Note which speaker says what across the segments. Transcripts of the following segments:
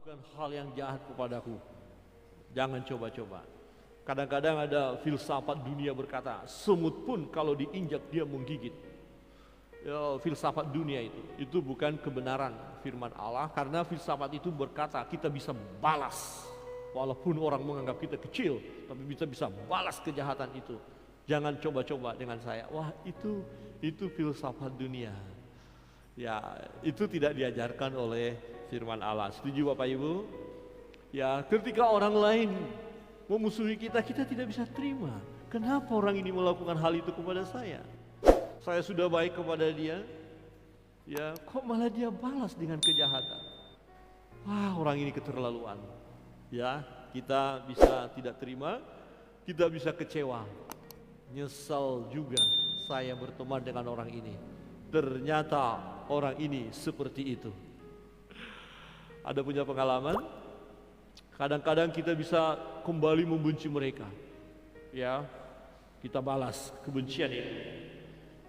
Speaker 1: melakukan hal yang jahat kepadaku, jangan coba-coba. Kadang-kadang ada filsafat dunia berkata, semut pun kalau diinjak dia menggigit. Ya, filsafat dunia itu bukan kebenaran firman Allah, karena filsafat itu berkata kita bisa balas. Walaupun orang menganggap kita kecil, tapi kita bisa balas kejahatan itu. Jangan coba-coba dengan saya. Wah, itu filsafat dunia. Ya, itu tidak diajarkan oleh firman Allah. Setuju Bapak Ibu? Ya, ketika orang lain memusuhi kita, kita tidak bisa terima. Kenapa orang ini melakukan hal itu kepada saya? Saya sudah baik kepada dia, ya kok malah dia balas dengan kejahatan? Wah, orang ini keterlaluan. Ya, kita bisa tidak terima, kita bisa kecewa, nyesal juga saya berteman dengan orang ini. Ternyata orang ini seperti itu. Ada punya pengalaman? Kadang-kadang kita bisa kembali membenci mereka. Ya, kita balas kebencian itu.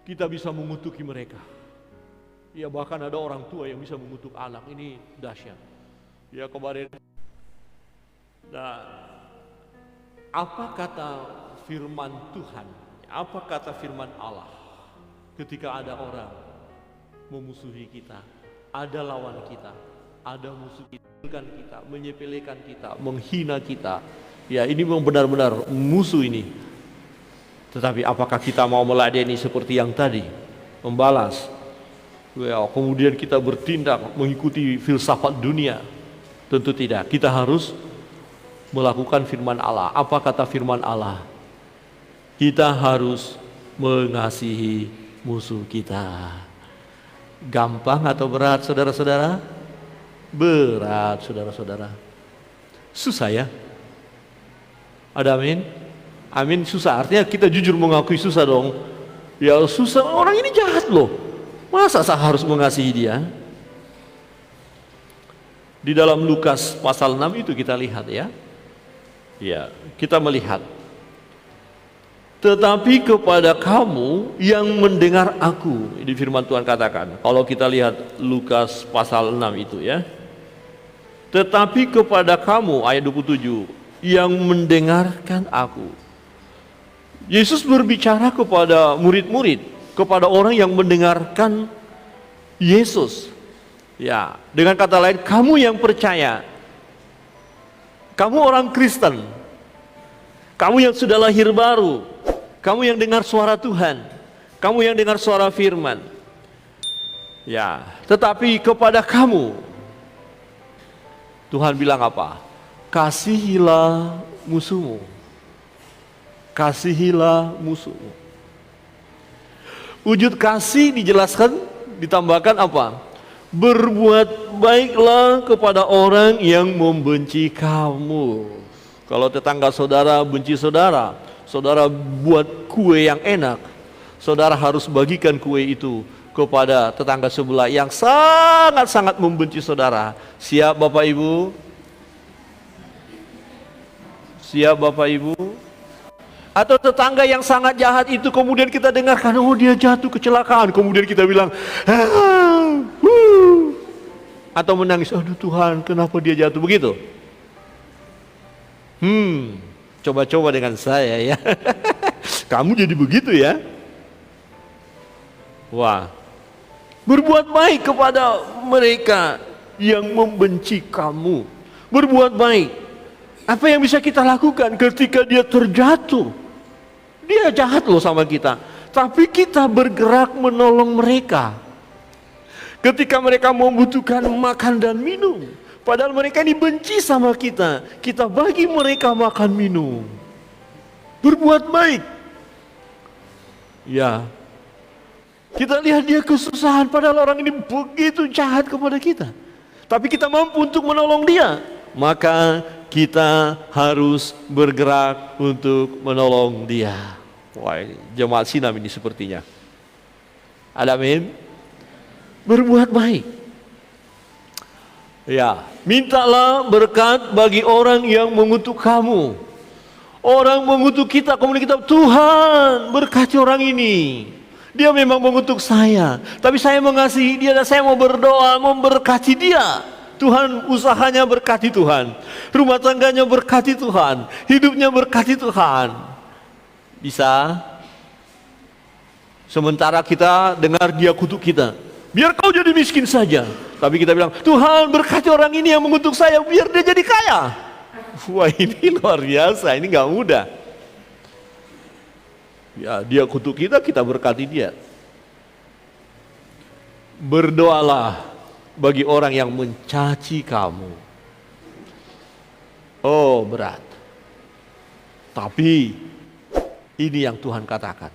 Speaker 1: Kita bisa mengutuki mereka. Ya, bahkan ada orang tua yang bisa mengutuk anak. Ini dahsyat. Ya, kemarin. Nah, apa kata firman Tuhan? Apa kata firman Allah? Ketika ada orang memusuhi kita, ada lawan kita, ada musuh kita, menyepelekan kita, menghina kita. Ya, ini memang benar-benar musuh ini. Tetapi apakah kita mau meladeni seperti yang tadi, membalas? Ya, kemudian kita bertindak mengikuti filsafat dunia? Tentu tidak. Kita harus melakukan firman Allah. Apa kata firman Allah? Kita harus mengasihi musuh kita. Gampang atau berat, saudara-saudara? Berat, saudara-saudara. Susah ya? Ada amin? Amin, susah. Artinya kita jujur mengakui susah dong. Ya susah, orang ini jahat loh. Masa saya harus mengasihi dia? Di dalam Lukas pasal 6 itu kita lihat ya. Ya, kita melihat. Tetapi kepada kamu yang mendengar aku, ini firman Tuhan katakan. Kalau kita lihat Lukas pasal 6 itu ya. Tetapi kepada kamu, ayat 27, yang mendengarkan aku. Yesus berbicara kepada murid-murid, kepada orang yang mendengarkan Yesus. Ya, dengan kata lain, kamu yang percaya, kamu orang Kristen, kamu yang sudah lahir baru, kamu yang dengar suara Tuhan, kamu yang dengar suara firman. Ya, tetapi kepada kamu, Tuhan bilang apa? Kasihilah musuhmu. Kasihilah musuhmu. Wujud kasih dijelaskan, ditambahkan apa? Berbuat baiklah kepada orang yang membenci kamu. Kalau tetangga saudara benci saudara, saudara buat kue yang enak, saudara harus bagikan kue itu kepada tetangga sebelah yang sangat-sangat membenci saudara. Siap Bapak Ibu? Siap Bapak Ibu? Atau tetangga yang sangat jahat itu kemudian kita dengarkan, oh dia jatuh kecelakaan, kemudian kita bilang, atau menangis, aduh Tuhan kenapa dia jatuh begitu? Coba-coba dengan saya ya. Kamu jadi begitu ya? Wah, berbuat baik kepada mereka yang membenci kamu. Berbuat baik. Apa yang bisa kita lakukan ketika dia terjatuh? Dia jahat loh sama kita, tapi kita bergerak menolong mereka. Ketika mereka membutuhkan makan dan minum, padahal mereka ini benci sama kita, kita bagi mereka makan minum. Berbuat baik. Ya, kita lihat dia kesusahan, padahal orang ini begitu jahat kepada kita, tapi kita mampu untuk menolong dia. Maka kita harus bergerak untuk menolong dia. Wah, jemaat Sinam ini sepertinya. Ada amin? Berbuat baik. Ya, mintalah berkat bagi orang yang mengutuk kamu. Orang mengutuk kita, kemudian kita, Tuhan berkati orang ini. Dia memang mengutuk saya, tapi saya mengasihi dia dan saya mau berdoa memberkati dia. Tuhan usahanya berkati Tuhan, rumah tangganya berkati Tuhan, hidupnya berkati Tuhan. Bisa? Sementara kita dengar dia kutuk kita, biar kau jadi miskin saja. Tapi kita bilang, Tuhan berkati orang ini yang mengutuk saya, biar dia jadi kaya. Wah, ini luar biasa, ini gak mudah. Ya, dia kutuk kita, kita berkati dia. Berdoalah bagi orang yang mencaci kamu. Oh, berat. Tapi ini yang Tuhan katakan.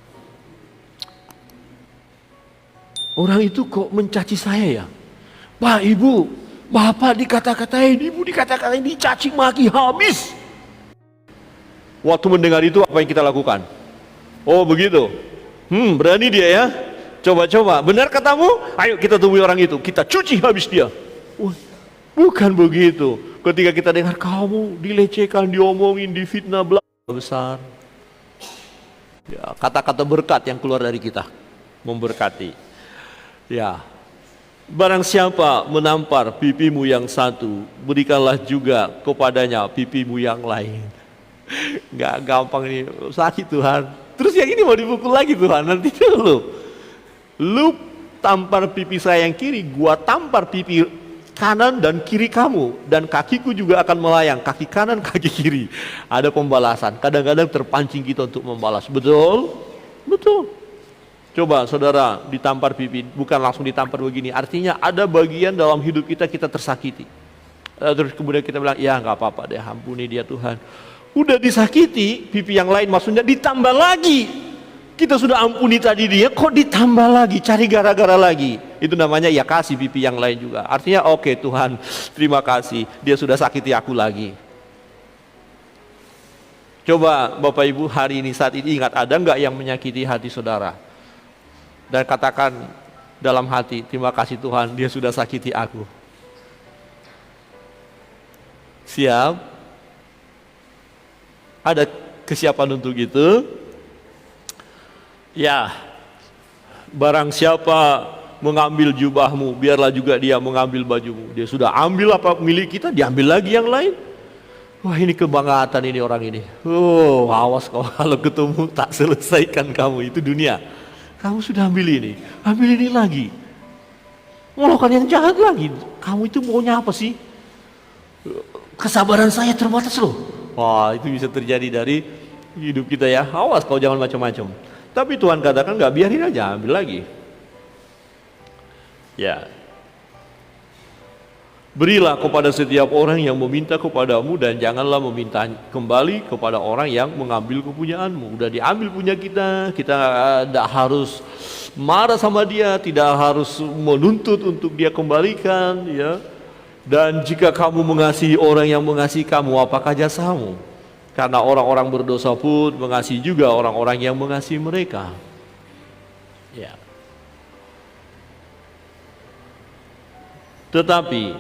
Speaker 1: Orang itu kok mencaci saya ya? Pak, Ibu, Bapak dikata-katain, Ibu dikata-katain, dicaci maki habis. Waktu mendengar itu apa yang kita lakukan? Oh begitu. Berani dia ya. Coba-coba, benar katamu? Ayo kita temui orang itu, kita cuci habis dia. Bukan begitu. Ketika kita dengar kamu dilecehkan, diomongin, difitnah, besar. Ya, kata-kata berkat yang keluar dari kita memberkati. Ya, barang siapa menampar pipimu yang satu, berikanlah juga kepadanya pipimu yang lain. Gak gampang ini, sakit Tuhan. Terus yang ini mau dipukul lagi Tuhan, nanti dulu. Lu tampar pipi saya yang kiri, gua tampar pipi kanan dan kiri kamu, dan kakiku juga akan melayang, kaki kanan, kaki kiri. Ada pembalasan. Kadang-kadang terpancing kita untuk membalas. Betul? Betul. Coba saudara ditampar pipi, bukan langsung ditampar begini. Artinya ada bagian dalam hidup kita tersakiti. Terus kemudian kita bilang, ya nggak apa-apa deh, ampuni dia Tuhan. Udah disakiti, pipi yang lain maksudnya ditambah lagi. Kita sudah ampuni tadi dia, kok ditambah lagi, cari gara-gara lagi. Itu namanya ya kasih pipi yang lain juga. Artinya oke, Tuhan, terima kasih, dia sudah sakiti aku lagi. Coba Bapak Ibu hari ini saat ini ingat, ada nggak yang menyakiti hati saudara? Dan katakan dalam hati, terima kasih Tuhan, dia sudah sakiti aku. Siap? Ada kesiapan untuk itu? Ya, barang siapa mengambil jubahmu, biarlah juga dia mengambil bajumu. Dia sudah ambil apa milik kita, diambil lagi yang lain. Wah, ini kebanggaan ini orang ini. Oh, awas kau kalau ketemu tak selesaikan kamu, itu dunia. Kamu sudah ambil ini lagi. Melakukan yang jahat lagi. Kamu itu maunya apa sih? Kesabaran saya terbatas loh. Wah, itu bisa terjadi dari hidup kita ya. Awas kau jangan macam-macam. Tapi Tuhan katakan nggak, biarin aja, ambil lagi. Ya. Berilah kepada setiap orang yang meminta kepadamu, dan janganlah meminta kembali kepada orang yang mengambil kepunyaanmu. Udah diambil punya kita, kita tidak harus marah sama dia, tidak harus menuntut untuk dia kembalikan, ya. Dan jika kamu mengasihi orang yang mengasihi kamu, apakah jasamu? Karena orang-orang berdosa pun mengasihi juga orang-orang yang mengasihi mereka. Ya. Tetapi,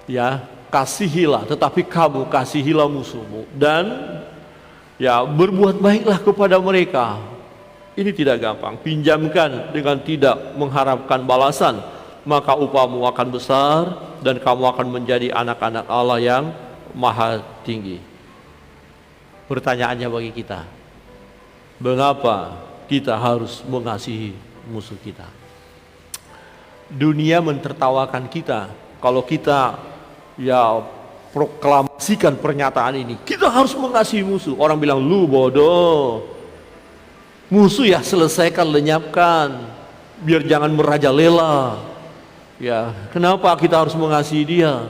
Speaker 1: ya, kasihilah, tetapi kamu kasihilah musuhmu, dan ya berbuat baiklah kepada mereka. Ini tidak gampang. Pinjamkan dengan tidak mengharapkan balasan, maka upahmu akan besar dan kamu akan menjadi anak-anak Allah yang maha tinggi. Pertanyaannya bagi kita, mengapa kita harus mengasihi musuh kita? Dunia mentertawakan kita kalau kita ya proklamasikan pernyataan ini. Kita harus mengasihi musuh. Orang bilang, lu bodoh. Musuh ya selesaikan, lenyapkan, biar jangan merajalela. Ya, kenapa kita harus mengasihi dia?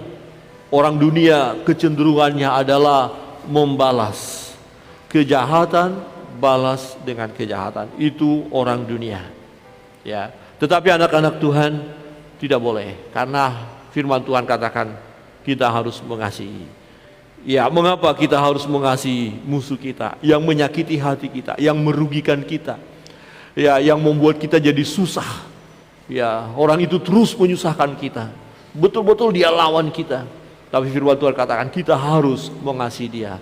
Speaker 1: Orang dunia kecenderungannya adalah membalas kejahatan, balas dengan kejahatan. Itu orang dunia. Ya, tetapi anak-anak Tuhan tidak boleh, karena firman Tuhan katakan kita harus mengasihi. Ya, mengapa kita harus mengasihi musuh kita yang menyakiti hati kita, yang merugikan kita, ya, yang membuat kita jadi susah. Ya, orang itu terus menyusahkan kita. Betul-betul dia lawan kita. Tapi firman Tuhan katakan kita harus mengasihi dia.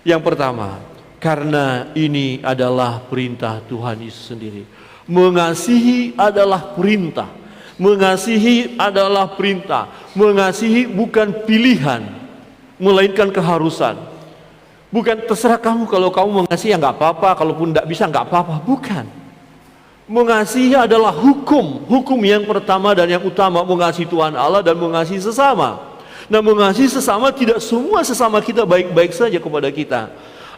Speaker 1: Yang pertama, karena ini adalah perintah Tuhan Yesus sendiri. Mengasihi adalah perintah. Mengasihi adalah perintah. Mengasihi bukan pilihan, melainkan keharusan. Bukan terserah kamu, kalau kamu mengasihi ya nggak apa-apa, kalaupun tidak bisa nggak apa-apa. Bukan. Mengasihi adalah hukum. Hukum yang pertama dan yang utama, mengasihi Tuhan Allah dan mengasihi sesama. Nah, mengasihi sesama, tidak semua sesama kita baik-baik saja kepada kita.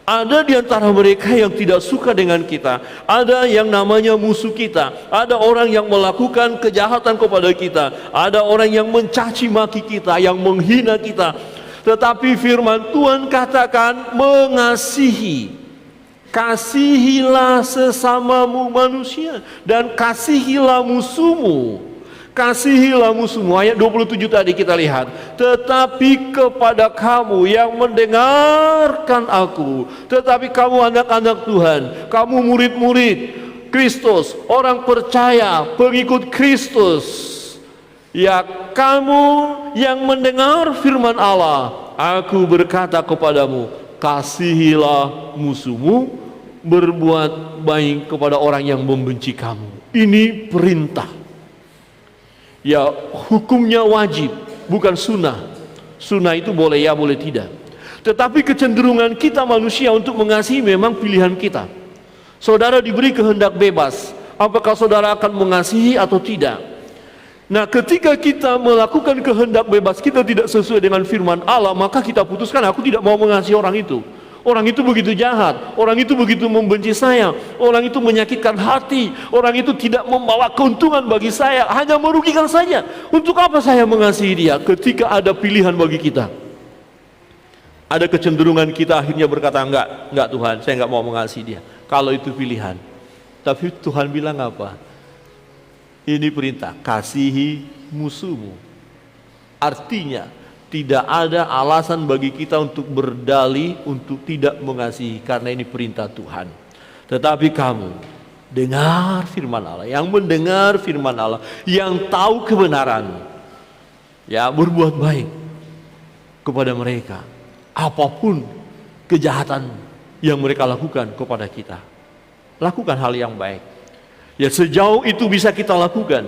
Speaker 1: Ada di antara mereka yang tidak suka dengan kita. Ada yang namanya musuh kita. Ada orang yang melakukan kejahatan kepada kita. Ada orang yang mencaci maki kita, yang menghina kita. Tetapi firman Tuhan katakan mengasihi. Kasihilah sesamamu manusia dan kasihilah musuhmu. Kasihilah musuhmu, ayat 27 tadi kita lihat. Tetapi kepada kamu yang mendengarkan aku, tetapi kamu anak-anak Tuhan, kamu murid-murid Kristus, orang percaya, pengikut Kristus, ya kamu yang mendengar firman Allah, aku berkata kepadamu, kasihilah musuhmu, berbuat baik kepada orang yang membenci kamu. Ini perintah. Ya, hukumnya wajib, bukan sunnah. Sunnah itu boleh ya, boleh tidak. Tetapi kecenderungan kita manusia untuk mengasihi memang pilihan kita. Saudara diberi kehendak bebas, apakah saudara akan mengasihi atau tidak. Nah, ketika kita melakukan kehendak bebas kita tidak sesuai dengan firman Allah, maka kita putuskan, aku tidak mau mengasihi orang itu. Orang itu begitu jahat, orang itu begitu membenci saya, orang itu menyakitkan hati, orang itu tidak membawa keuntungan bagi saya, hanya merugikan saja. Untuk apa saya mengasihi dia? Ketika ada pilihan bagi kita, ada kecenderungan kita akhirnya berkata, enggak Tuhan, saya enggak mau mengasihi dia. Kalau itu pilihan. Tapi Tuhan bilang apa? Ini perintah, kasihi musuhmu. Artinya tidak ada alasan bagi kita untuk berdalih untuk tidak mengasihi, karena ini perintah Tuhan. Tetapi kamu dengar firman Allah, yang mendengar firman Allah, yang tahu kebenaran, ya berbuat baik kepada mereka, apapun kejahatan yang mereka lakukan kepada kita. Lakukan hal yang baik. Ya, sejauh itu bisa kita lakukan,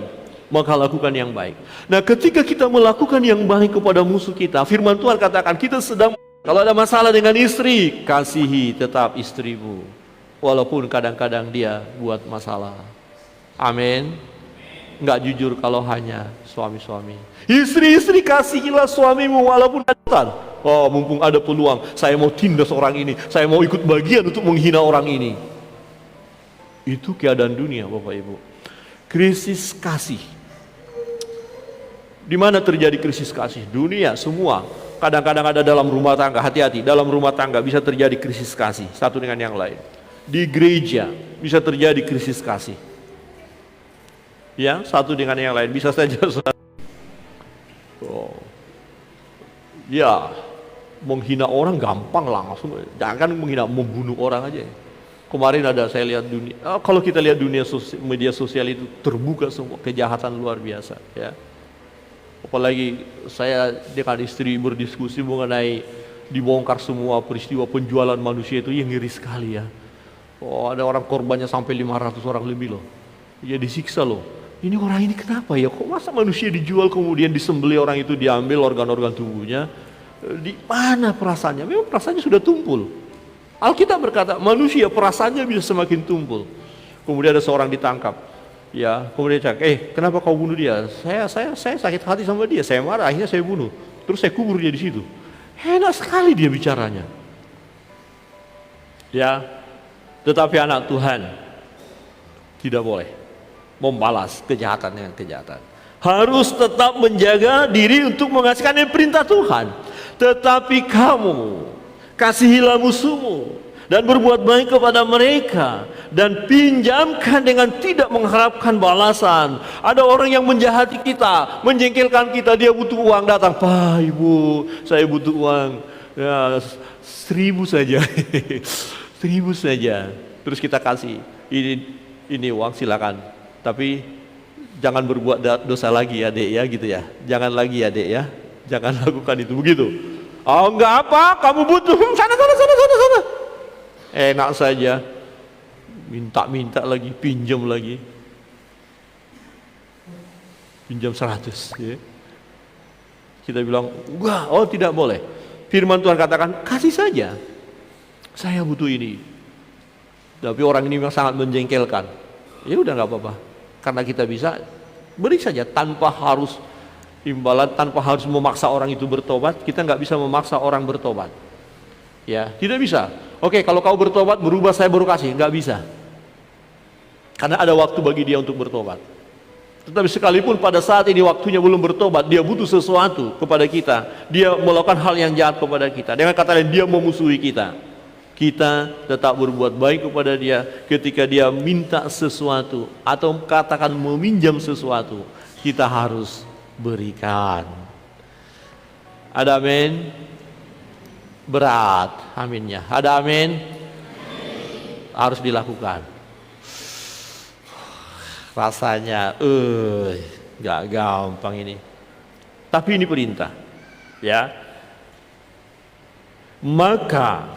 Speaker 1: maka lakukan yang baik. Nah, ketika kita melakukan yang baik kepada musuh kita, firman Tuhan katakan kita sedang, kalau ada masalah dengan istri, kasihi tetap istrimu, walaupun kadang-kadang dia buat masalah. Amin. Enggak jujur kalau hanya suami-suami. Istri-istri kasihilah suamimu walaupun ada. Oh, mumpung ada peluang, saya mau tindas orang ini, saya mau ikut bagian untuk menghina orang ini. Itu keadaan dunia, Bapak Ibu. Krisis kasih. Di mana terjadi krisis kasih? Dunia semua. Kadang-kadang ada dalam rumah tangga, hati-hati, dalam rumah tangga bisa terjadi krisis kasih satu dengan yang lain. Di gereja bisa terjadi krisis kasih. Ya, satu dengan yang lain bisa saja. Oh. Ya, menghina orang gampang langsung. Jangan menghina, membunuh orang aja. Kemarin ada saya lihat dunia. Kalau kita lihat dunia media sosial itu terbuka semua kejahatan luar biasa. Ya. Apalagi saya dengan istri berdiskusi mengenai dibongkar semua peristiwa penjualan manusia itu, yang ngeri sekali ya. Oh, ada orang korbannya sampai 500 orang lebih loh. Ya, disiksa loh. Ini orang ini kenapa ya? Kok masa manusia dijual kemudian disembelih, orang itu diambil organ-organ tubuhnya? Di mana perasaannya? Memang perasaannya sudah tumpul. Alkitab berkata manusia perasaannya bisa semakin tumpul. Kemudian ada seorang ditangkap. Ya, kemudian cakap, kenapa kau bunuh dia? Saya sakit hati sama dia, saya marah, akhirnya saya bunuh. Terus saya kubur dia di situ. Enak sekali dia bicaranya. Ya, tetapi anak Tuhan tidak boleh membalas kejahatan dengan kejahatan. Harus tetap menjaga diri untuk menghasilkan perintah Tuhan. Tetapi kamu kasihilah musuhmu dan berbuat baik kepada mereka, dan pinjamkan dengan tidak mengharapkan balasan. Ada orang yang menjahati kita, menjengkelkan kita, dia butuh uang, datang, Pak, Ibu, saya butuh uang, ya, 1.000 saja, 1.000 saja. Terus kita kasih, ini uang silakan, tapi jangan berbuat dosa lagi ya dek ya, gitu ya. Jangan lagi ya dek ya, jangan lakukan itu, begitu. Oh enggak apa, kamu butuh, sana. Enak saja, minta lagi, pinjam lagi. pinjam 100 ya. Kita bilang, enggak, oh tidak boleh. Firman Tuhan katakan, kasih saja. Saya butuh ini. Tapi orang ini memang sangat menjengkelkan. Ya udah nggak apa-apa. Karena kita bisa, beri saja tanpa harus imbalan, tanpa harus memaksa orang itu bertobat. Kita nggak bisa memaksa orang bertobat. Ya, tidak bisa. Oke, kalau kau bertobat, berubah, saya baru kasih. Nggak bisa. Karena ada waktu bagi dia untuk bertobat. Tetapi sekalipun pada saat ini waktunya belum bertobat, dia butuh sesuatu kepada kita. Dia melakukan hal yang jahat kepada kita. Dengan kata lain, dia memusuhi kita. Kita tetap berbuat baik kepada dia ketika dia minta sesuatu atau katakan meminjam sesuatu. Kita harus berikan. Ada amin? Berat aminnya. Ada amin? Harus dilakukan. Rasanya gak gampang ini. Tapi ini perintah. Ya. Maka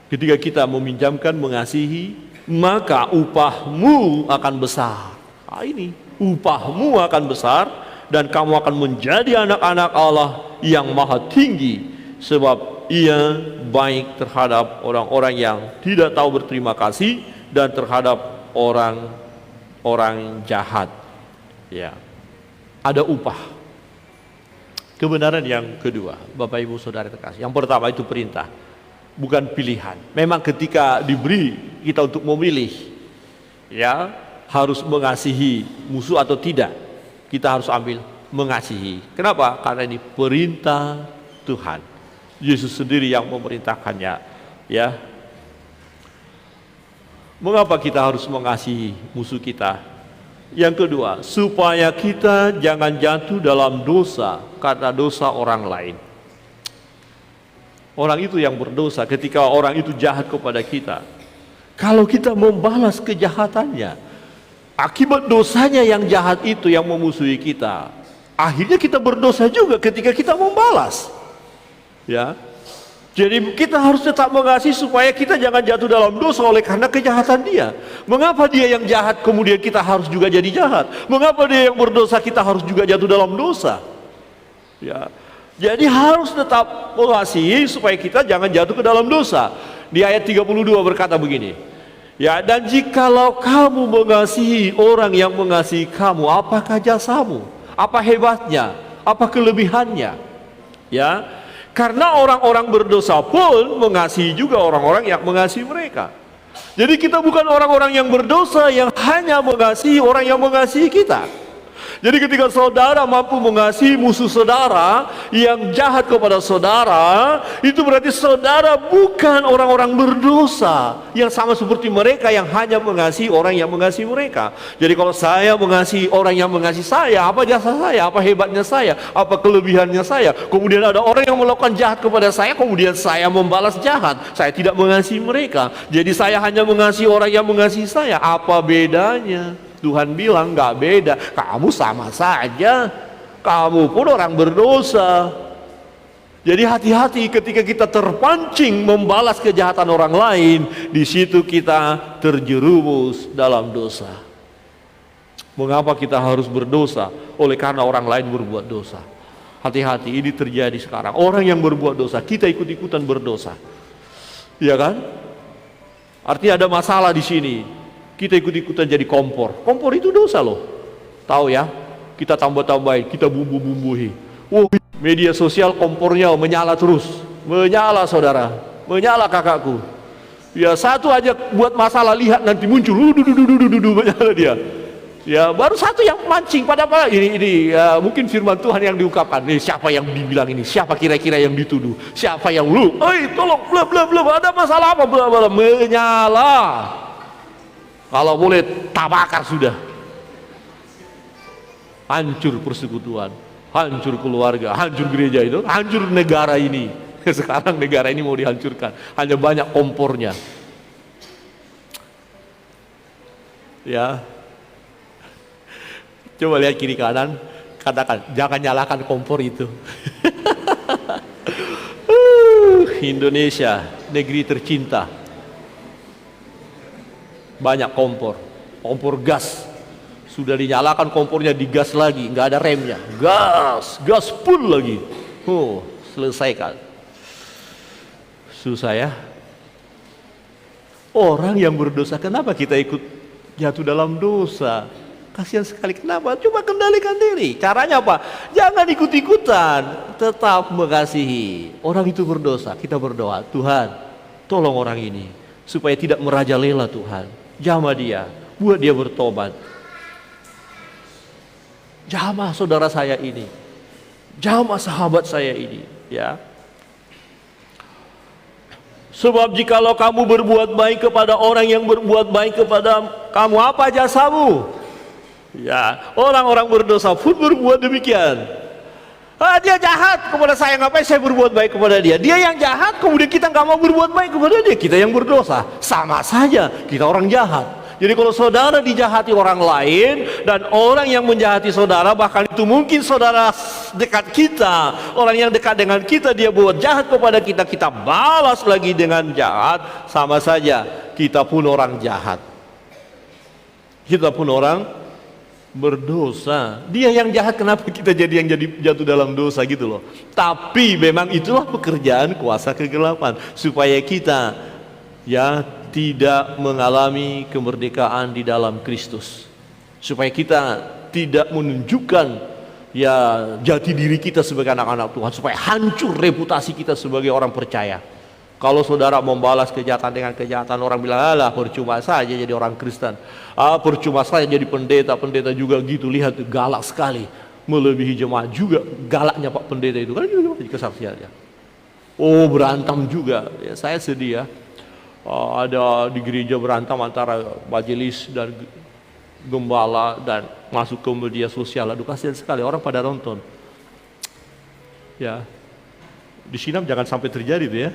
Speaker 1: ketika kita meminjamkan, mengasihi, maka upahmu akan besar. Nah, ini upahmu akan besar dan kamu akan menjadi anak-anak Allah yang maha tinggi, sebab ia baik terhadap orang-orang yang tidak tahu berterima kasih dan terhadap orang jahat. Ya. Ada upah. Kebenaran yang kedua, Bapak Ibu Saudara terkasih. Yang pertama itu perintah, bukan pilihan. Memang ketika diberi kita untuk memilih, ya, harus mengasihi musuh atau tidak, kita harus ambil mengasihi. Kenapa? Karena ini perintah Tuhan. Yesus sendiri yang memerintahkannya, ya. Mengapa kita harus mengasihi musuh kita? Yang kedua, supaya kita jangan jatuh dalam dosa karena dosa orang lain. Orang itu yang berdosa ketika orang itu jahat kepada kita. Kalau kita membalas kejahatannya, akibat dosanya yang jahat itu yang memusuhi kita, akhirnya kita berdosa juga ketika kita membalas. Ya. Jadi kita harus tetap mengasihi supaya kita jangan jatuh dalam dosa oleh karena kejahatan dia. Mengapa dia yang jahat kemudian kita harus juga jadi jahat? Mengapa dia yang berdosa kita harus juga jatuh dalam dosa? Ya. Jadi harus tetap mengasihi supaya kita jangan jatuh ke dalam dosa. Di ayat 32 berkata begini. Ya, dan jikalau kamu mengasihi orang yang mengasihi kamu, apakah jasamu? Apa hebatnya? Apa kelebihannya? Ya. Karena orang-orang berdosa pun mengasihi juga orang-orang yang mengasihi mereka. Jadi kita bukan orang-orang yang berdosa yang hanya mengasihi orang yang mengasihi kita. Jadi ketika saudara mampu mengasihi musuh saudara yang jahat kepada saudara, itu berarti saudara bukan orang-orang berdosa yang sama seperti mereka yang hanya mengasihi orang yang mengasihi mereka. Jadi kalau saya mengasihi orang yang mengasihi saya, apa jasa saya, apa hebatnya saya, apa kelebihannya saya? Kemudian ada orang yang melakukan jahat kepada saya, kemudian saya membalas jahat. Saya tidak mengasihi mereka. Jadi saya hanya mengasihi orang yang mengasihi saya. Apa bedanya? Tuhan bilang nggak beda, kamu sama saja, kamu pun orang berdosa. Jadi hati-hati ketika kita terpancing membalas kejahatan orang lain, di situ kita terjerumus dalam dosa. Mengapa kita harus berdosa? Oleh karena orang lain berbuat dosa. Hati-hati, ini terjadi sekarang. Orang yang berbuat dosa, kita ikut-ikutan berdosa, ya kan? Artinya ada masalah di sini. Kita ikut-ikutan jadi kompor. Kompor itu dosa loh. Tahu ya? Kita tambah-tambahin, kita bumbu-bumbuhi. Media sosial kompornya menyala terus. Menyala saudara. Menyala kakakku. Ya satu aja buat masalah, lihat nanti muncul. Menyala dia. Ya baru satu yang mancing. Padahal ini ya, mungkin firman Tuhan yang diungkapkan. Siapa yang dibilang ini? Siapa kira-kira yang dituduh? Siapa yang lu? Tolong, belum ada masalah apa? Menyala. Kalau boleh tabakar sudah. Hancur persekutuan, hancur keluarga, hancur gereja itu, hancur negara ini. Sekarang negara ini mau dihancurkan, hanya banyak kompornya. Ya. Coba lihat kiri kanan, katakan jangan nyalakan kompor itu. Indonesia, negeri tercinta. Banyak kompor gas, Sudah dinyalakan kompornya, digas lagi, nggak ada remnya, gas full lagi. Selesaikan. Susah ya. Orang yang berdosa, kenapa kita ikut jatuh dalam dosa? Kasihan sekali. Kenapa? Coba kendalikan diri. Caranya apa? Jangan ikut-ikutan, tetap mengasihi. Orang itu berdosa, kita berdoa, Tuhan tolong orang ini supaya tidak merajalela. Tuhan jamah dia, buat dia bertobat. Jamah saudara saya ini, jamah sahabat saya ini, ya. Sebab jikalau kamu berbuat baik kepada orang yang berbuat baik kepada kamu, apa jasamu? Ya, orang-orang berdosa pun berbuat demikian. Dia jahat kepada saya, ngapain saya berbuat baik kepada dia? Dia yang jahat, kemudian kita nggak mau berbuat baik kepada dia. Kita yang berdosa, sama saja kita orang jahat. Jadi kalau saudara dijahati orang lain dan orang yang menjahati saudara, bahkan itu mungkin saudara dekat kita, orang yang dekat dengan kita, dia buat jahat kepada kita, kita balas lagi dengan jahat, sama saja kita pun orang jahat. Kita pun orang berdosa. Dia yang jahat, kenapa kita jadi yang jatuh dalam dosa gitu loh. Tapi memang itulah pekerjaan kuasa kegelapan, supaya kita tidak mengalami kemerdekaan di dalam Kristus, supaya kita tidak menunjukkan jati diri kita sebagai anak-anak Tuhan, supaya hancur reputasi kita sebagai orang percaya. Kalau saudara membalas kejahatan dengan kejahatan, orang bilang, alah percuma saja jadi orang Kristen, percuma saja jadi pendeta juga gitu. Lihat galak sekali, melebihi jemaat juga galaknya Pak Pendeta itu kan juga kesaksiannya. Berantem juga ya, saya sedih ya. Ada di gereja berantem antara majelis dan gembala dan masuk ke media sosial. Aduh kasihan sekali, orang pada nonton. Ya, di sini jangan sampai terjadi tuh ya.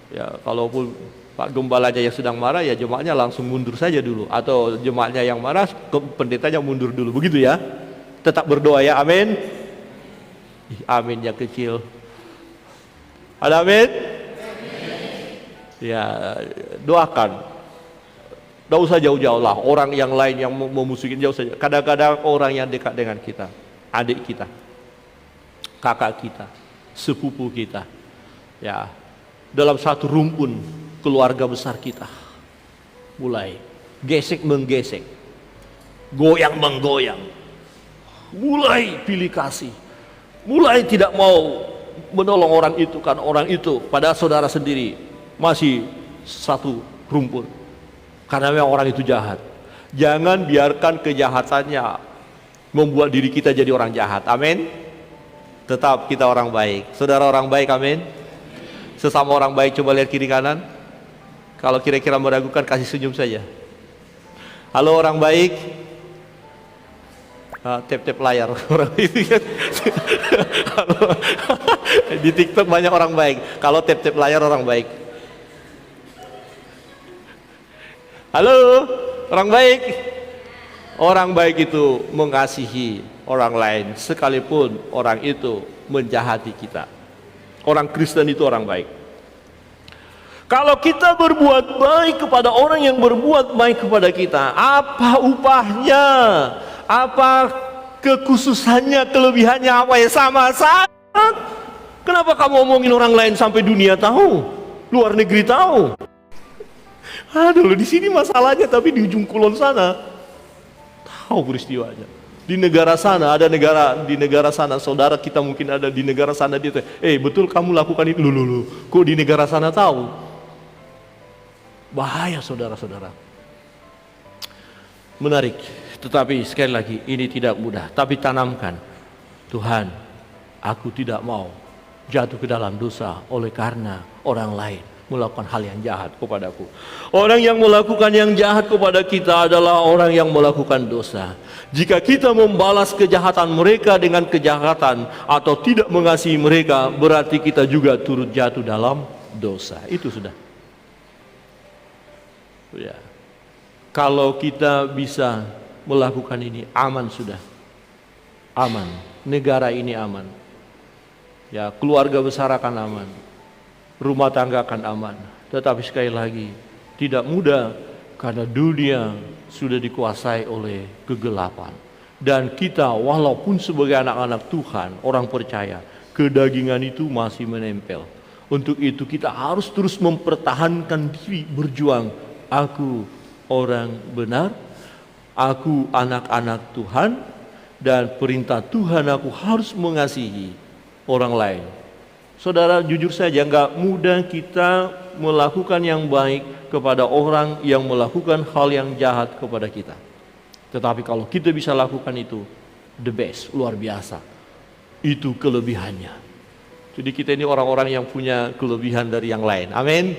Speaker 1: Ya, kalaupun Pak Gembalanya yang sedang marah, ya jemaatnya langsung mundur saja dulu. Atau jemaatnya yang marah, pendetanya mundur dulu. Begitu ya. Tetap berdoa ya, amin. Amin yang kecil. Ada amin? Ya, doakan. Tidak usah jauh-jauh lah. Orang yang lain yang memusuhin, jauh saja. Kadang-kadang orang yang dekat dengan kita, adik kita, kakak kita, sepupu kita, ya, dalam satu rumpun keluarga besar kita, mulai gesek menggesek, goyang menggoyang, mulai pilih kasih, mulai tidak mau menolong orang itu, kan orang itu padahal saudara sendiri masih satu rumpun, karena memang orang itu jahat. Jangan biarkan kejahatannya membuat diri kita jadi orang jahat. Amin. Tetap kita orang baik. Saudara orang baik, amin. Sesama orang baik, coba lihat kiri kanan. Kalau kira-kira meragukan, kasih senyum saja. Halo orang baik. Tap-tap layar orang itu kan. Di TikTok banyak orang baik. Kalau tap-tap layar orang baik. Halo, orang baik. Orang baik itu mengasihi orang lain sekalipun orang itu menjahati kita. Orang Kristen itu orang baik. Kalau kita berbuat baik kepada orang yang berbuat baik kepada kita, apa upahnya? Apa kekhususannya, kelebihannya apa ya? Sama saja. Kenapa kamu omongin orang lain sampai dunia tahu, luar negeri tahu? Aduh, di sini masalahnya, tapi di ujung kulon sana tahu peristiwanya. Di negara sana, ada negara, di negara sana saudara kita mungkin ada di negara sana, dia betul kamu lakukan itu, loh, kok di negara sana tahu? Bahaya saudara-saudara. Menarik, tetapi sekali lagi ini tidak mudah. Tapi tanamkan, Tuhan, aku tidak mau jatuh ke dalam dosa oleh karena orang lain melakukan hal yang jahat kepadaku. Orang yang melakukan yang jahat kepada kita adalah orang yang melakukan dosa. Jika kita membalas kejahatan mereka dengan kejahatan atau tidak mengasihi mereka, berarti kita juga turut jatuh dalam dosa. Itu sudah. Ya. Kalau kita bisa melakukan ini, aman sudah. Aman. Negara ini aman. Ya, keluarga besar akan aman. Rumah tangga akan aman. Tetapi sekali lagi, tidak mudah karena dunia sudah dikuasai oleh kegelapan. Dan kita walaupun sebagai anak-anak Tuhan, orang percaya, kedagingan itu masih menempel. Untuk itu kita harus terus mempertahankan diri, berjuang. Aku orang benar, aku anak-anak Tuhan, dan perintah Tuhan aku harus mengasihi orang lain. Saudara, jujur saja nggak mudah kita melakukan yang baik kepada orang yang melakukan hal yang jahat kepada kita. Tetapi kalau kita bisa lakukan itu, the best, luar biasa. Itu kelebihannya. Jadi kita ini orang-orang yang punya kelebihan dari yang lain. Amin.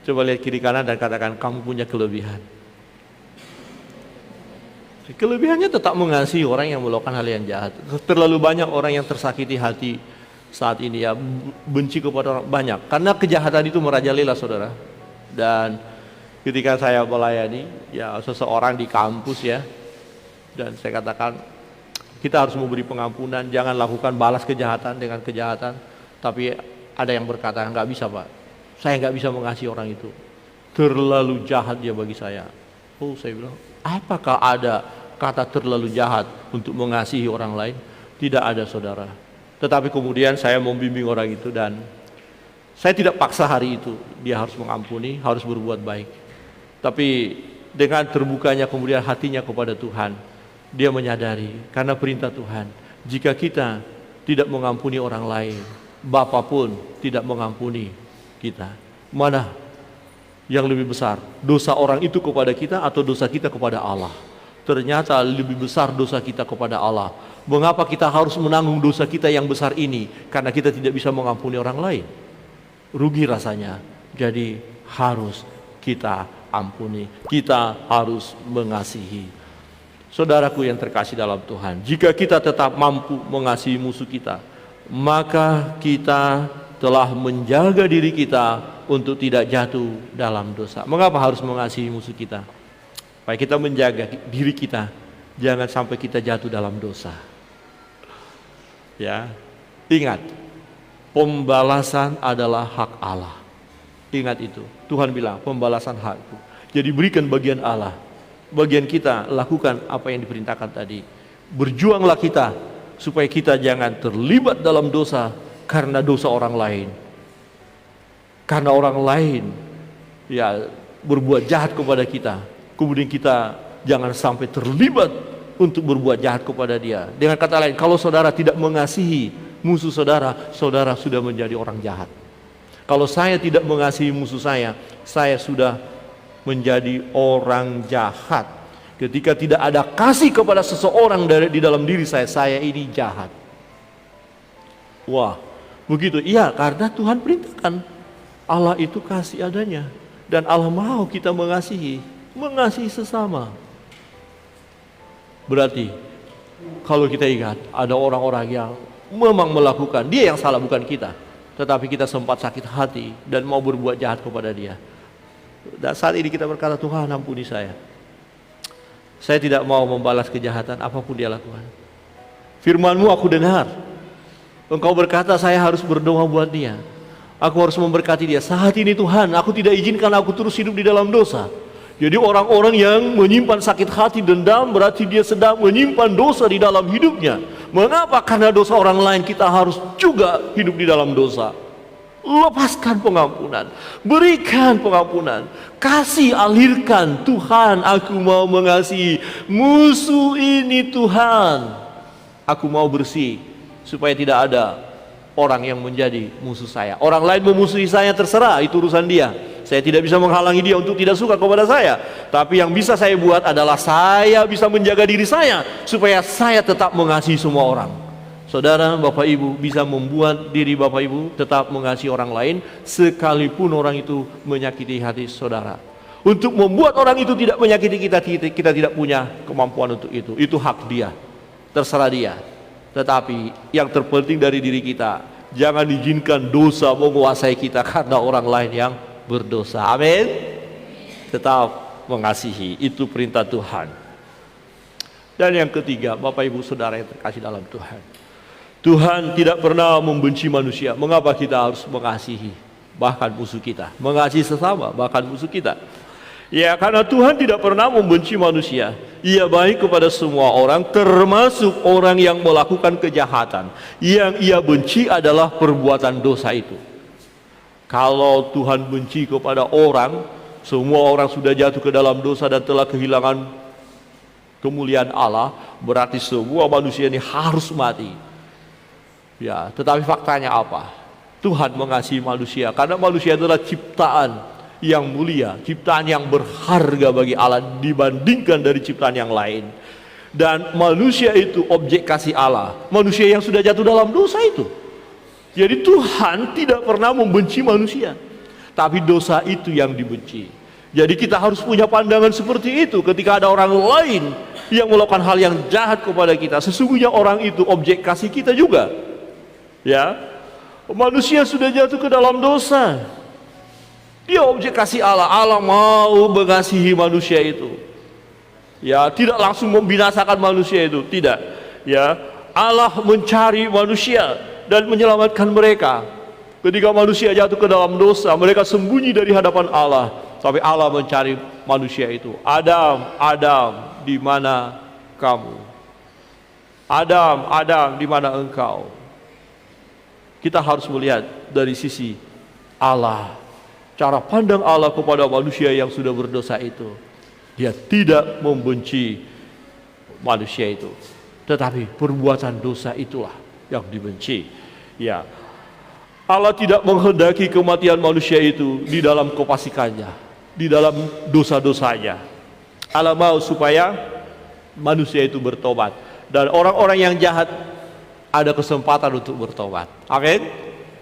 Speaker 1: Coba lihat kiri kanan dan katakan, kamu punya kelebihan. Kelebihannya tetap mengasihi orang yang melakukan hal yang jahat. Terlalu banyak orang yang tersakiti hati saat ini ya, benci kepada orang banyak. Karena kejahatan itu merajalela, saudara. Dan ketika saya melayani ya seseorang di kampus ya, dan saya katakan, kita harus memberi pengampunan, jangan lakukan balas kejahatan dengan kejahatan. Tapi ada yang berkata, nggak bisa Pak, saya nggak bisa mengasihi orang itu, terlalu jahat dia bagi saya. Oh, saya bilang, apakah ada kata terlalu jahat untuk mengasihi orang lain? Tidak ada, saudara. Tetapi kemudian saya membimbing orang itu, dan saya tidak paksa hari itu dia harus mengampuni, harus berbuat baik. Tapi dengan terbukanya kemudian hatinya kepada Tuhan, dia menyadari karena perintah Tuhan, jika kita tidak mengampuni orang lain, Bapa pun tidak mengampuni kita. Mana yang lebih besar, dosa orang itu kepada kita atau dosa kita kepada Allah? Ternyata lebih besar dosa kita kepada Allah. Mengapa kita harus menanggung dosa kita yang besar ini? Karena kita tidak bisa mengampuni orang lain. Rugi rasanya. Jadi harus kita ampuni, kita harus mengasihi. Saudaraku yang terkasih dalam Tuhan, jika kita tetap mampu mengasihi musuh kita, maka kita telah menjaga diri kita untuk tidak jatuh dalam dosa. Mengapa harus mengasihi musuh kita? Supaya kita menjaga diri kita, jangan sampai kita jatuh dalam dosa. Ya, ingat, pembalasan adalah hak Allah. Ingat itu, Tuhan bilang pembalasan hakku. Jadi berikan bagian Allah. Bagian kita lakukan apa yang diperintahkan tadi. Berjuanglah kita supaya kita jangan terlibat dalam dosa karena dosa orang lain. Karena orang lain ya berbuat jahat kepada kita, kemudian kita jangan sampai terlibat untuk berbuat jahat kepada dia. Dengan kata lain, kalau saudara tidak mengasihi musuh saudara, saudara sudah menjadi orang jahat. Kalau saya tidak mengasihi musuh saya sudah menjadi orang jahat. Ketika tidak ada kasih kepada seseorang di dalam diri saya ini jahat. Wah, begitu. Iya, karena Tuhan perintahkan. Allah itu kasih adanya. Dan Allah mau kita mengasihi sesama. Berarti, kalau kita ingat, ada orang-orang yang memang melakukan, dia yang salah bukan kita. Tetapi kita sempat sakit hati dan mau berbuat jahat kepada dia. Dan saat ini kita berkata, Tuhan ampuni saya. Saya tidak mau membalas kejahatan apapun dia lakukan. Firman-Mu aku dengar. Engkau berkata saya harus berdoa buat dia. Aku harus memberkati dia. Saat ini Tuhan, aku tidak izinkan aku terus hidup di dalam dosa. Jadi orang-orang yang menyimpan sakit hati, dendam, berarti dia sedang menyimpan dosa di dalam hidupnya. Mengapa? Karena dosa orang lain kita harus juga hidup di dalam dosa. Lepaskan pengampunan, berikan pengampunan, kasih, alirkan. Tuhan, aku mau mengasihi musuh ini. Tuhan, aku mau bersih supaya tidak ada orang yang menjadi musuh saya. Orang lain memusuhi saya, terserah, itu urusan dia. Saya tidak bisa menghalangi dia untuk tidak suka kepada saya. Tapi yang bisa saya buat adalah saya bisa menjaga diri saya supaya saya tetap mengasihi semua orang. Saudara, Bapak Ibu bisa membuat diri Bapak Ibu tetap mengasihi orang lain sekalipun orang itu menyakiti hati saudara. Untuk membuat orang itu tidak menyakiti kita tidak punya kemampuan untuk itu. Itu hak dia, terserah dia. Tetapi yang terpenting dari diri kita, jangan izinkan dosa menguasai kita karena orang lain yang berdosa. Amin. Tetap mengasihi, itu perintah Tuhan. Dan yang ketiga, Bapak Ibu Saudara yang terkasih dalam Tuhan, Tuhan tidak pernah membenci manusia. Mengapa kita harus mengasihi bahkan musuh kita, mengasihi sesama bahkan musuh kita? Ya, karena Tuhan tidak pernah membenci manusia. Ia baik kepada semua orang, termasuk orang yang melakukan kejahatan. Yang ia benci adalah perbuatan dosa itu. Kalau Tuhan benci kepada orang, semua orang sudah jatuh ke dalam dosa dan telah kehilangan kemuliaan Allah, berarti semua manusia ini harus mati. Ya, tetapi faktanya apa? Tuhan mengasihi manusia karena manusia adalah ciptaan yang mulia, ciptaan yang berharga bagi Allah dibandingkan dari ciptaan yang lain. Dan manusia itu objek kasih Allah, manusia yang sudah jatuh dalam dosa itu. Jadi Tuhan tidak pernah membenci manusia, tapi dosa itu yang dibenci. Jadi kita harus punya pandangan seperti itu ketika ada orang lain yang melakukan hal yang jahat kepada kita. Sesungguhnya orang itu objek kasih kita juga. Ya, manusia sudah jatuh ke dalam dosa, dia objek kasih Allah. Allah mau mengasihi manusia itu. Ya, tidak langsung membinasakan manusia itu, tidak. Ya, Allah mencari manusia dan menyelamatkan mereka. Ketika manusia jatuh ke dalam dosa, mereka sembunyi dari hadapan Allah. Tapi Allah mencari manusia itu. Adam, Adam, di mana kamu? Adam, Adam, di mana engkau? Kita harus melihat dari sisi Allah. Cara pandang Allah kepada manusia yang sudah berdosa itu, Dia tidak membenci manusia itu, tetapi perbuatan dosa itulah yang dibenci. Ya, Allah tidak menghendaki kematian manusia itu di dalam kefasikannya, di dalam dosa-dosanya. Allah mau supaya manusia itu bertobat, dan orang-orang yang jahat ada kesempatan untuk bertobat. Amin.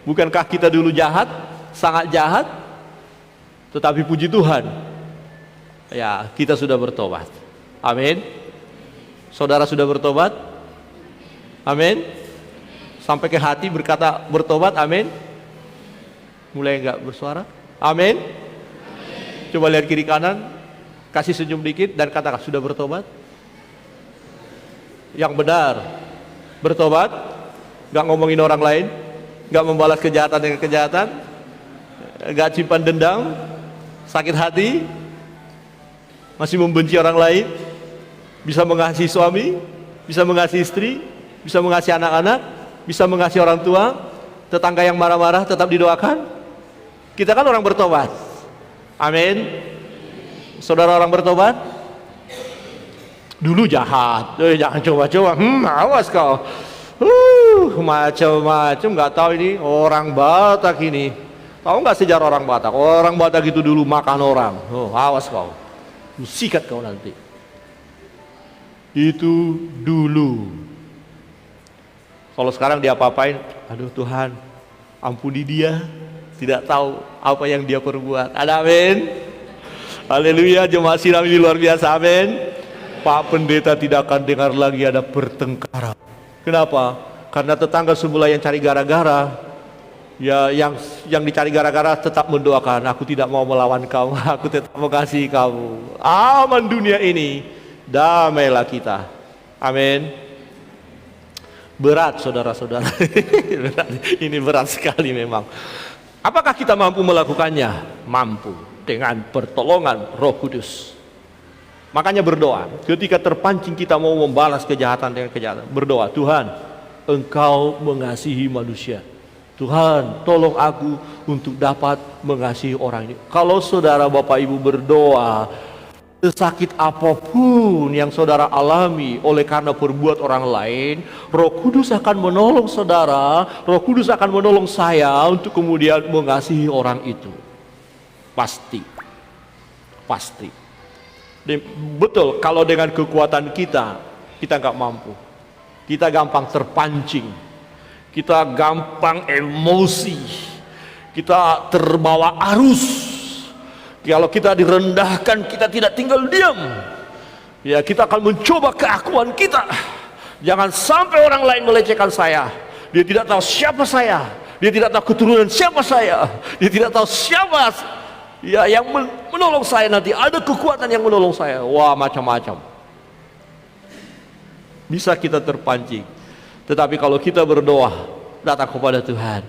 Speaker 1: Bukankah kita dulu jahat, sangat jahat? Tetapi puji Tuhan, ya, kita sudah bertobat. Amin. Saudara sudah bertobat? Amin. Sampai ke hati berkata bertobat? Amin. Mulai enggak bersuara? Amin. Coba lihat kiri kanan, kasih senyum dikit dan katakan sudah bertobat. Yang benar bertobat, enggak ngomongin orang lain, enggak membalas kejahatan dengan kejahatan, enggak simpan dendam, sakit hati, masih membenci orang lain, bisa mengasihi suami, bisa mengasihi istri, bisa mengasihi anak-anak, bisa mengasihi orang tua, tetangga yang marah-marah tetap didoakan. Kita kan orang bertobat. Amin. Saudara orang bertobat? Dulu jahat, jangan coba-coba, awas kau. Macam-macam, nggak tahu ini orang Batak ini. Tahu nggak sejarah orang Batak? Orang Batak itu dulu makan orang. Awas kau, sikat kau nanti. Itu dulu. Kalau sekarang dia apa-apain, aduh Tuhan, ampuni dia, tidak tahu apa yang dia perbuat. Ada amin. Haleluya, jemaat siram ini luar biasa, amin. Pak Pendeta tidak akan dengar lagi ada pertengkaran. Kenapa? Karena tetangga sebelah yang cari gara-gara, ya yang dicari gara-gara tetap mendoakan, aku tidak mau melawan kamu, aku tetap mengasihi kamu. Aman dunia ini, damailah kita. Amin. Berat saudara-saudara. Ini berat sekali memang. Apakah kita mampu melakukannya? Mampu, dengan pertolongan Roh Kudus. Makanya berdoa, ketika terpancing kita mau membalas kejahatan dengan kejahatan, berdoa, Tuhan, Engkau mengasihi manusia. Tuhan, tolong aku untuk dapat mengasihi orang ini. Kalau saudara Bapak Ibu berdoa, sesakit apapun yang saudara alami oleh karena perbuat orang lain, Roh Kudus akan menolong saudara, Roh Kudus akan menolong saya untuk kemudian mengasihi orang itu. Pasti. Pasti. Betul, kalau dengan kekuatan kita nggak mampu. Kita gampang terpancing, kita gampang emosi, kita terbawa arus. Kalau kita direndahkan, kita tidak tinggal diam. Ya, kita akan mencoba keakuan kita. Jangan sampai orang lain melecehkan saya. Dia tidak tahu siapa saya, dia tidak tahu keturunan siapa saya, dia tidak tahu siapa ya yang menolong saya nanti. Ada kekuatan yang menolong saya. Wah, macam-macam. Bisa kita terpancing. Tetapi kalau kita berdoa, datang kepada Tuhan,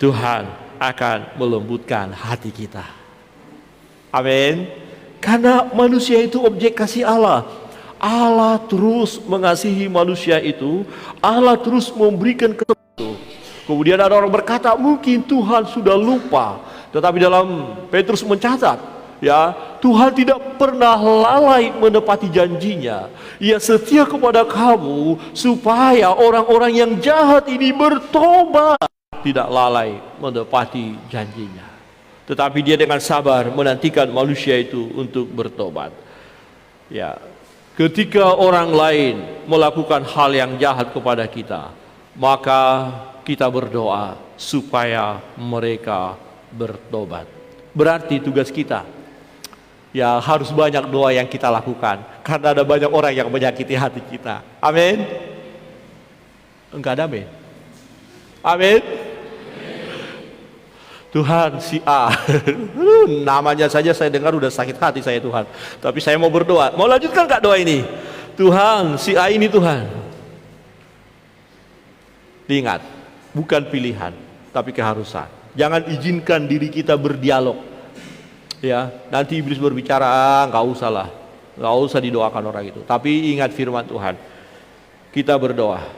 Speaker 1: Tuhan akan melembutkan hati kita. Amin. Karena manusia itu objek kasih Allah. Allah terus mengasihi manusia itu. Allah terus memberikan kesempatan. Kemudian ada orang berkata, mungkin Tuhan sudah lupa. Tetapi dalam Petrus mencatat, ya, Tuhan tidak pernah lalai menepati janjinya. Ia setia kepada kamu supaya orang-orang yang jahat ini bertobat. Tidak lalai menepati janjinya, tetapi dia dengan sabar menantikan manusia itu untuk bertobat. Ya, ketika orang lain melakukan hal yang jahat kepada kita, maka kita berdoa supaya mereka bertobat. Berarti tugas kita, ya, harus banyak doa yang kita lakukan, karena ada banyak orang yang menyakiti hati kita. Amin. Enggak ada amin. Amin. Tuhan, si A, namanya saja saya dengar udah sakit hati saya, Tuhan. Tapi saya mau berdoa. Mau lanjutkan gak doa ini? Tuhan, si A ini Tuhan. Ingat, bukan pilihan, tapi keharusan. Jangan izinkan diri kita berdialog. Ya, nanti iblis berbicara, nggak usah lah, nggak usah didoakan orang itu. Tapi ingat firman Tuhan. Kita berdoa.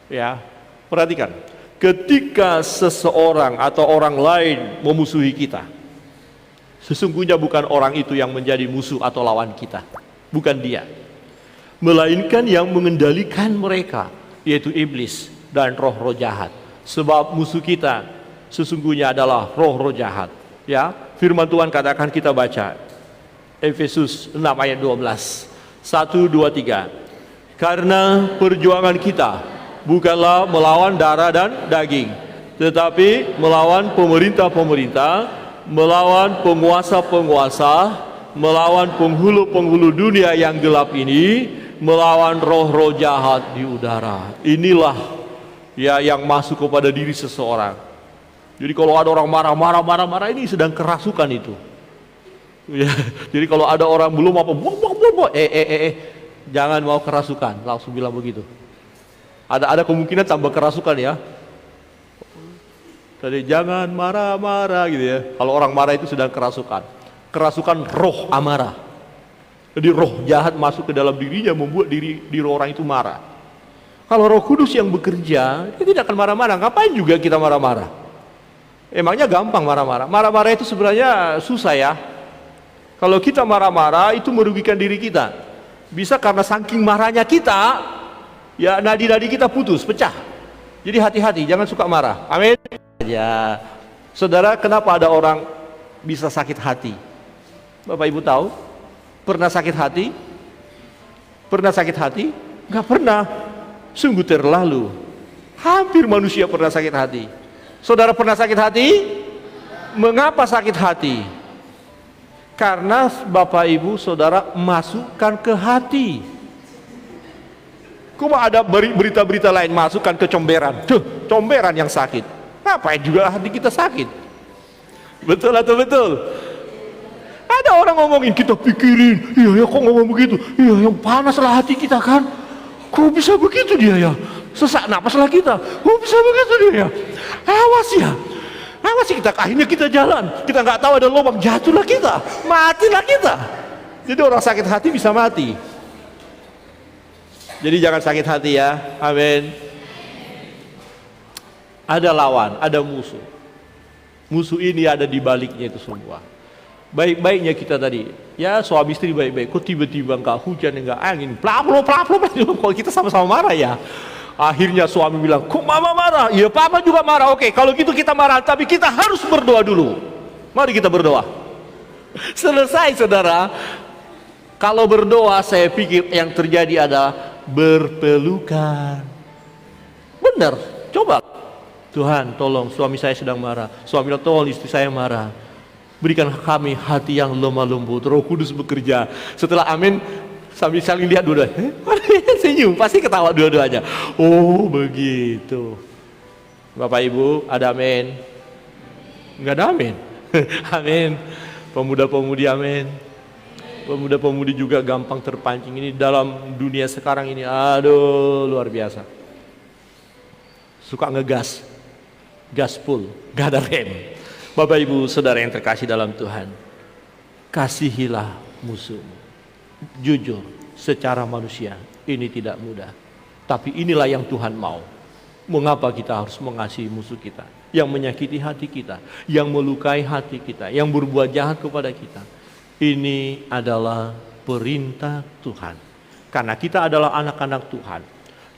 Speaker 1: Ya, perhatikan. Ketika seseorang atau orang lain memusuhi kita, sesungguhnya bukan orang itu yang menjadi musuh atau lawan kita, bukan dia, melainkan yang mengendalikan mereka, yaitu iblis dan roh-roh jahat. Sebab musuh kita sesungguhnya adalah roh-roh jahat. Ya, firman Tuhan katakan, kita baca Efesus 6 ayat 12. 1, 2, 3. Karena perjuangan kita bukanlah melawan darah dan daging, tetapi melawan pemerintah-pemerintah, melawan penguasa-penguasa, melawan penghulu-penghulu dunia yang gelap ini, melawan roh-roh jahat di udara. Inilah, ya, yang masuk kepada diri seseorang. Jadi kalau ada orang marah-marah ini sedang kerasukan itu. Ya, jadi kalau ada orang belum apa, jangan mau kerasukan, langsung bilang begitu. Ada kemungkinan tambah kerasukan, ya. Jadi jangan marah-marah gitu, ya. Kalau orang marah itu sedang kerasukan. Kerasukan roh amarah. Jadi roh jahat masuk ke dalam dirinya, membuat diri orang itu marah. Kalau Roh Kudus yang bekerja, dia tidak akan marah-marah. Ngapain juga kita marah-marah? Emangnya gampang marah-marah? Marah-marah itu sebenarnya susah, ya. Kalau kita marah-marah itu merugikan diri kita. Bisa karena saking marahnya kita, ya, nadi-nadi kita putus, pecah. Jadi hati-hati, jangan suka marah. Amin. Ya, saudara, kenapa ada orang bisa sakit hati? Bapak Ibu tahu? Pernah sakit hati? Pernah sakit hati? Enggak pernah. Sungguh terlalu. Hampir manusia pernah sakit hati. Saudara pernah sakit hati? Mengapa sakit hati? Karena Bapak Ibu Saudara masukkan ke hati. Kok ada berita-berita lain masukkan ke comberan? Tuh, comberan yang sakit. Ngapain juga hati kita sakit? Betul atau betul? Ada orang ngomongin, kita pikirin, iya ya, kok ngomong begitu? Iya, yang panaslah hati kita kan? Kok bisa begitu dia, ya? Sesak napaslah kita. Kok bisa begitu dia, ya? Awas ya. Awas kita, akhirnya kita jalan. Kita nggak tahu ada lubang, jatuhlah kita, matilah kita. Jadi orang sakit hati bisa mati. Jadi jangan sakit hati, ya. Amin. Ada lawan, ada musuh. Musuh ini ada di baliknya itu semua. Baik-baiknya kita tadi, ya, suami istri baik-baik. Kok tiba-tiba enggak hujan, enggak angin, plaplo. Kok kita sama-sama marah, ya. Akhirnya suami bilang, kok mama marah? Iya, papa juga marah. Oke, kalau gitu kita marah, tapi kita harus berdoa dulu. Mari kita berdoa. Selesai, saudara. Kalau berdoa, saya pikir yang terjadi adalah berpelukan. Benar, coba. Tuhan, tolong, suami saya sedang marah. Suami bilang, tolong, istri saya marah. Berikan kami hati yang lemah lembut. Roh Kudus bekerja. Setelah amin, sambil saling lihat dua-duanya, senyum, pasti ketawa dua-duanya. Oh begitu. Bapak Ibu, ada amin? Enggak ada amin? Amin. Pemuda-pemudi amin. Pemuda-pemudi juga gampang terpancing ini dalam dunia sekarang ini. Aduh, luar biasa. Suka ngegas, gaspol, gak ada rem. Bapak Ibu Saudara yang terkasih dalam Tuhan, kasihilah musuhmu. Jujur, secara manusia ini tidak mudah. Tapi inilah yang Tuhan mau. Mengapa kita harus mengasihi musuh kita, yang menyakiti hati kita, yang melukai hati kita, yang berbuat jahat kepada kita. Ini adalah perintah Tuhan. Karena kita adalah anak-anak Tuhan.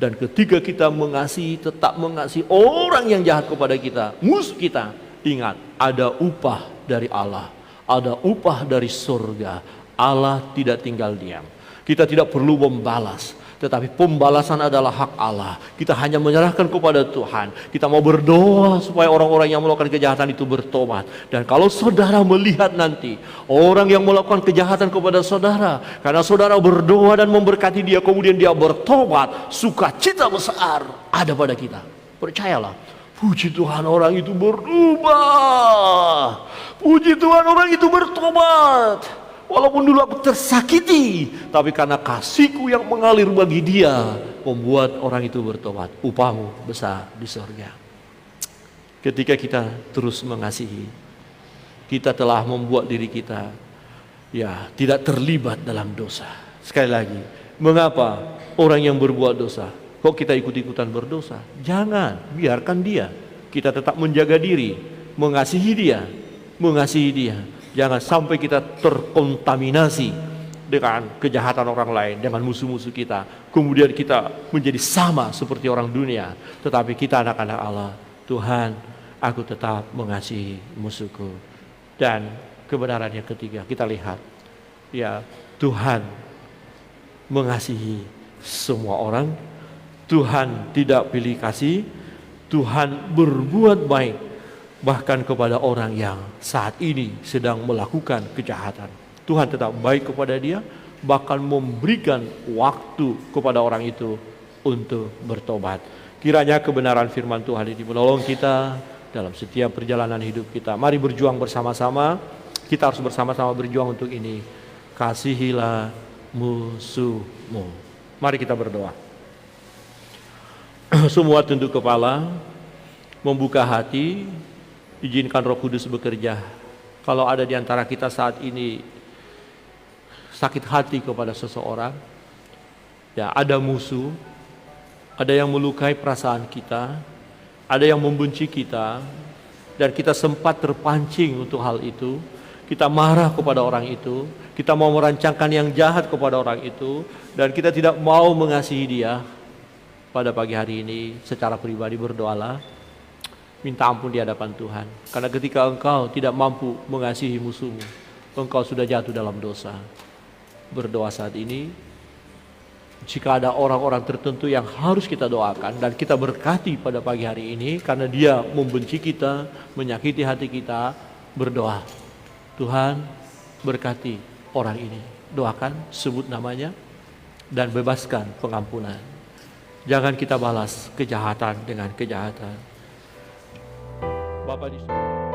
Speaker 1: Dan ketika kita mengasihi, tetap mengasihi orang yang jahat kepada kita, musuh kita, ingat, ada upah dari Allah. Ada upah dari surga. Allah tidak tinggal diam. Kita tidak perlu membalas, tetapi pembalasan adalah hak Allah. Kita hanya menyerahkan kepada Tuhan. Kita mau berdoa supaya orang-orang yang melakukan kejahatan itu bertobat. Dan kalau saudara melihat nanti orang yang melakukan kejahatan kepada saudara, karena saudara berdoa dan memberkati dia, kemudian dia bertobat, sukacita besar ada pada kita. Percayalah, puji Tuhan, orang itu berubah. Puji Tuhan, orang itu bertobat. Walaupun dulu aku tersakiti, tapi karena kasihku yang mengalir bagi dia, membuat orang itu bertobat. Upahmu besar di surga. Ketika kita terus mengasihi, kita telah membuat diri kita tidak terlibat dalam dosa. Sekali lagi, mengapa orang yang berbuat dosa, kok kita ikut-ikutan berdosa? Jangan, biarkan dia. Kita tetap menjaga diri, mengasihi dia. Jangan sampai kita terkontaminasi dengan kejahatan orang lain, dengan musuh-musuh kita. Kemudian kita menjadi sama seperti orang dunia. Tetapi kita anak-anak Allah. Tuhan, aku tetap mengasihi musuhku. Dan kebenaran yang ketiga, kita lihat. Tuhan mengasihi semua orang. Tuhan tidak pilih kasih. Tuhan berbuat baik. Bahkan kepada orang yang saat ini sedang melakukan kejahatan. Tuhan tetap baik kepada dia, bahkan memberikan waktu kepada orang itu untuk bertobat. Kiranya kebenaran firman Tuhan ini menolong kita dalam setiap perjalanan hidup kita. Mari berjuang bersama-sama. Kita harus bersama-sama berjuang untuk ini. Kasihilah musuhmu. Mari kita berdoa. Semua tunduk kepala, membuka hati. Izinkan Roh Kudus bekerja. Kalau ada di antara kita saat ini sakit hati kepada seseorang, ada musuh, ada yang melukai perasaan kita, ada yang membenci kita, dan kita sempat terpancing untuk hal itu. Kita marah kepada orang itu, kita mau merancangkan yang jahat kepada orang itu, dan kita tidak mau mengasihi dia. Pada pagi hari ini secara pribadi berdoalah. Minta ampun di hadapan Tuhan. Karena ketika engkau tidak mampu mengasihi musuhmu, engkau sudah jatuh dalam dosa. Berdoa saat ini. Jika ada orang-orang tertentu yang harus kita doakan dan kita berkati pada pagi hari ini, karena dia membenci kita, menyakiti hati kita, berdoa. Tuhan, berkati orang ini. Doakan, sebut namanya, dan bebaskan pengampunan. Jangan kita balas kejahatan dengan kejahatan. Bapak di surga.